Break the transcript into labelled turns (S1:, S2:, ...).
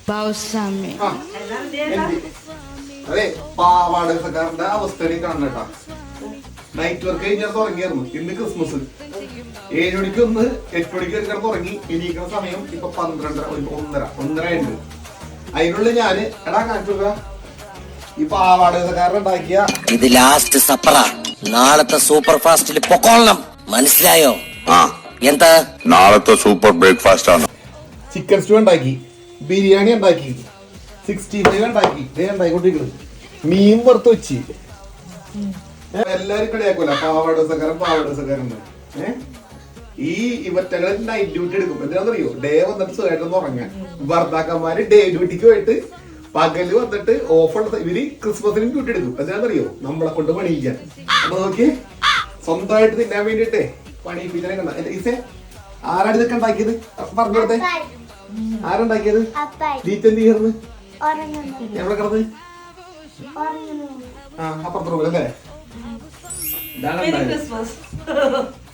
S1: Pausame.
S2: അതെ പാവാടക്കാരന്റെ അവസ്ഥയിൽ കാണണേട്ടാ. Night work കഴിഞ്ഞാൽ തുടങ്ങിയായിരുന്നു. ഇന്ന് ക്രിസ്മസ് 7 മണിക്ക് ഒന്ന് 8 മണിക്ക് കിടന്ന് തുടങ്ങി. ഇരിക്കുന്ന സമയം ഇപ്പൊ 12:30 ഉണ്ട്. അതിനുള്ളിൽ ഞാന് എടാ കാണിച്ചുക ഈ പാവാടക്കാരൻ ഉണ്ടാക്കിയ
S3: ഇത് ലാസ്റ്റ് സപ്പറ. നാളത്തെ സൂപ്പർ ഫാസ്റ്റിൽ പൊക്കോളണം, മനസ്സിലായോ? എന്താ
S4: നാളത്തെ സൂപ്പർ ബ്രേക്ക്ഫാസ്റ്റ് ആണ്.
S2: ചിക്കൻ സ്റ്റൂ ഉണ്ടാക്കി, ബിരിയാണി ഉണ്ടാക്കി, 65 ഉണ്ടാക്കി, ഉണ്ടായിക്കൊണ്ടിരിക്കുന്നത്. മീൻ വറുത്ത് വെച്ച് എല്ലാരും കളിയാക്കൂല പാവാടക്കാരൻ. ഈ ഇവറ്റകൾ നൈറ്റ് ഡ്യൂട്ടി എടുക്കും. എന്താണെന്നറിയോ? ഡേ വന്നിട്ട് സുഖമായിട്ടൊന്ന് ഉറങ്ങാൻ. ഭർത്താക്കന്മാര് ഡേ ഡ്യൂട്ടിക്ക് പോയിട്ട് പകല് വന്നിട്ട് ഓഫുള്ള ഇവര് ക്രിസ്മസിനും ഡ്യൂട്ടി എടുക്കും. എന്താണെന്നറിയോ? നമ്മളെ കൊണ്ട് പണിയിക്കാൻ. അപ്പൊ നോക്കി സ്വന്തമായിട്ട് തിന്നാൻ വേണ്ടിട്ടേ പണിയിപ്പിച്ചനെ കണ്ട. ഈസേ ആരാണ് ഇതൊക്കെ ഉണ്ടാക്കിയത്? പറഞ്ഞോട്ടെ, ആരുണ്ടാക്കിയത്? ഡീറ്റെന്റ് ചേർന്ന് എവിടെ കിടന്ന് അപ്പുറത്ത് റൂമിലല്ലേ? ഇതാണ്